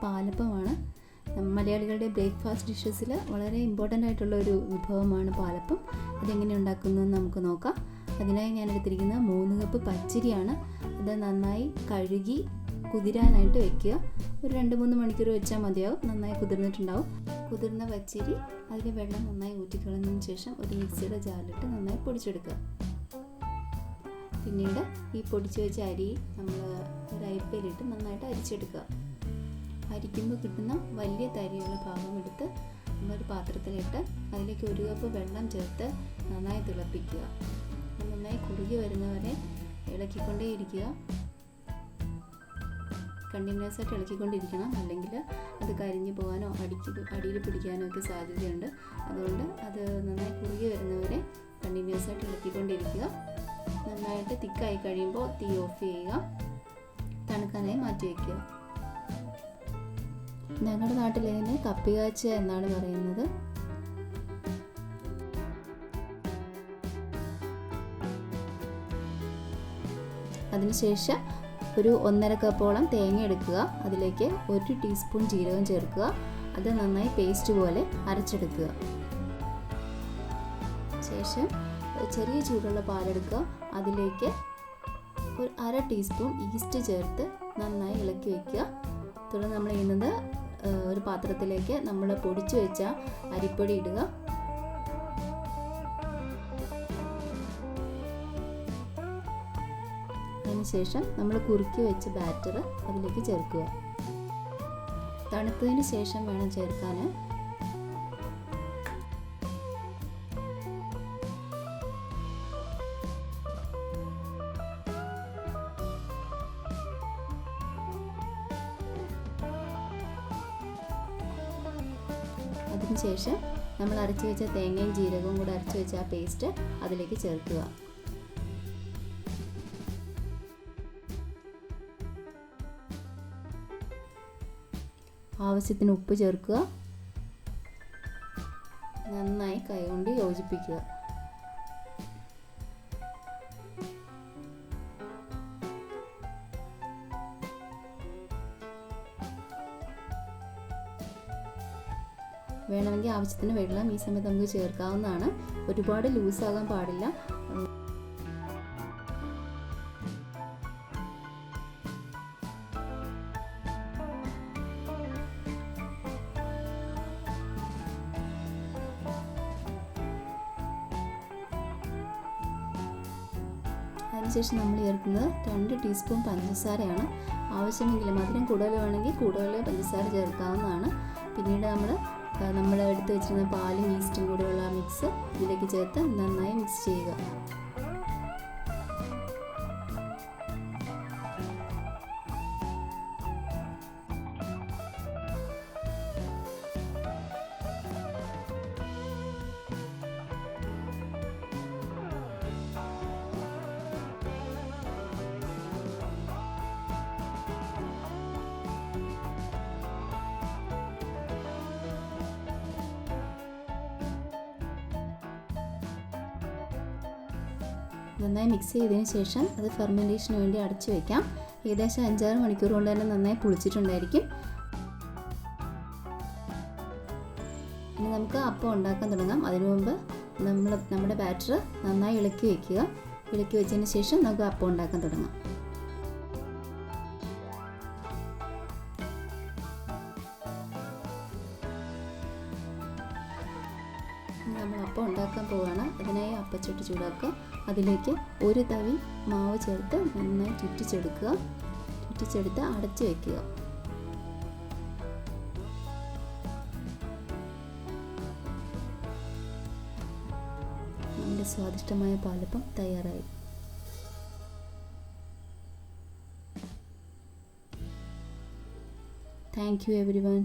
പാലപ്പമാണ്. മലയാളികളുടെ ബ്രേക്ക്ഫാസ്റ്റ് ഡിഷസിൽ വളരെ ഇമ്പോർട്ടൻ്റ് ആയിട്ടുള്ള ഒരു വിഭവമാണ് പാലപ്പം. അതെങ്ങനെ ഉണ്ടാക്കുന്നതെന്ന് നമുക്ക് നോക്കാം. അതിനായി ഞാൻ എടുത്തിരിക്കുന്നത് 3 കപ്പ് പച്ചരിയാണ്. അത് നന്നായി കഴുകി കുതിരാനായിട്ട് വെക്കുക. ഒരു 2-3 മണിക്കൂർ വെച്ചാൽ മതിയാവും. നന്നായി കുതിർന്നിട്ടുണ്ടാവും. കുതിർന്ന പച്ചരി അതിൽ വെള്ളം നന്നായി ഊറ്റിക്കളഞ്ഞതിന് ശേഷം ഒരു മിക്സിയുടെ ജാറിലിട്ട് നന്നായി പൊടിച്ചെടുക്കുക. പിന്നീട് ഈ പൊടിച്ച് വെച്ച അരി നമ്മൾ ഒരു അരിപ്പയിലിട്ട് നന്നായിട്ട് അരിച്ചെടുക്കുക. അരിക്കുമ്പോൾ കിട്ടുന്ന വലിയ തരിയുള്ള ഭാഗം എടുത്ത് നമ്മളൊരു പാത്രത്തിലിട്ട് അതിലേക്ക് 1 കപ്പ് വെള്ളം ചേർത്ത് നന്നായി തിളപ്പിക്കുക. നന്നായി കുറുകി വരുന്നവരെ ഇളക്കിക്കൊണ്ടേയിരിക്കുക. കണ്ടിന്യൂസ് ആയിട്ട് ഇളക്കിക്കൊണ്ടിരിക്കണം, അല്ലെങ്കിൽ അത് കരിഞ്ഞു പോകാനോ അടിയിൽ പിടിക്കാനോ ഒക്കെ സാധ്യതയുണ്ട്. അതുകൊണ്ട് അത് നന്നായി കുറുകി വരുന്നവരെ കണ്ടിന്യൂസ് ആയിട്ട് ഇളക്കിക്കൊണ്ടിരിക്കുക. നന്നായിട്ട് തിക്കായി കഴിയുമ്പോൾ തീ ഓഫ് ചെയ്യുക. തണുക്കാനായി മാറ്റി വയ്ക്കുക. ഞങ്ങളുടെ നാട്ടിൽ ഇതിന് കപ്പികാച്ച എന്നാണ് പറയുന്നത്. അതിനുശേഷം ഒരു 1.5 കപ്പോളം തേങ്ങ എടുക്കുക. അതിലേക്ക് 1 ടീസ്പൂൺ ജീരകം ചേർക്കുക. അത് നന്നായി പേസ്റ്റ് പോലെ അരച്ചെടുക്കുക. ശേഷം ചെറിയ ചൂടുള്ള പാലെടുക്കുക. അതിലേക്ക് ഒരു 1/2 ടീസ്പൂൺ ഈസ്റ്റ് ചേർത്ത് നന്നായി ഇളക്കി വയ്ക്കുക. തുടർന്ന് നമ്മൾ ചെയ്യുന്നത് ഒരു പാത്രത്തിലേക്ക് നമ്മൾ പൊടിച്ചു വെച്ച അരിപ്പൊടി ഇടുക. അതിനുശേഷം നമ്മൾ കുറുക്കി വെച്ച ബാറ്റർ അതിലേക്ക് ചേർക്കുക. തണുത്തതിന് ശേഷം വേണം ചേർക്കാൻ. അതിനുശേഷം നമ്മൾ അരച്ച് വെച്ച തേങ്ങയും ജീരകവും കൂടെ അരച്ച് വെച്ച ആ പേസ്റ്റ് അതിലേക്ക് ചേർക്കുക. ആവശ്യത്തിന് ഉപ്പ് ചേർക്കുക. നന്നായി കൈകൊണ്ട് യോജിപ്പിക്കുക. വേണമെങ്കിൽ ആവശ്യത്തിന് വെള്ളം ഈ സമയത്ത് നമുക്ക് ചേർക്കാവുന്നതാണ്. ഒരുപാട് ലൂസാകാൻ പാടില്ല. അതിനുശേഷം നമ്മൾ ചേർക്കുന്നത് 2 ടീസ്പൂൺ പഞ്ചസാരയാണ്. ആവശ്യമെങ്കിൽ മധുരം കൂടുതൽ വേണമെങ്കിൽ കൂടുതൽ പഞ്ചസാര ചേർക്കാവുന്നതാണ്. പിന്നീട് നമ്മൾ എടുത്ത് വെച്ചിരുന്ന പാലും ഈസ്റ്റും കൂടെയുള്ള മിക്സ് ഇതിലേക്ക് ചേർത്ത് നന്നായി മിക്സ് ചെയ്യുക. നന്നായി മിക്സ് ചെയ്തതിന് ശേഷം അത് ഫെർമെൻറ്റേഷന് വേണ്ടി അടച്ചു വയ്ക്കാം. ഏകദേശം 5-6 മണിക്കൂർ കൊണ്ട് തന്നെ നന്നായി പുളിച്ചിട്ടുണ്ടായിരിക്കും. ഇനി നമുക്ക് അപ്പം ഉണ്ടാക്കാൻ തുടങ്ങാം. അതിനു മുമ്പ് നമ്മുടെ ബാറ്റർ നന്നായി ഇളക്കി വയ്ക്കുക. ഇളക്കി വെച്ചതിന് ശേഷം നമുക്ക് അപ്പം ഉണ്ടാക്കാൻ തുടങ്ങാം. നമ്മൾ അപ്പം ഉണ്ടാക്കാൻ പോവുകയാണ്. അതിനായി അപ്പച്ചട്ടി ചൂടാക്കുക. അതിലേക്ക് 1 തവി മാവ് ചേർത്ത് നന്നായി ചുറ്റിച്ചെടുക്കുക. ചുറ്റിച്ചെടുത്ത് അടച്ചു വയ്ക്കുക. നമ്മുടെ സ്വാദിഷ്ടമായ പാലപ്പം തയ്യാറായി. Thank you everyone.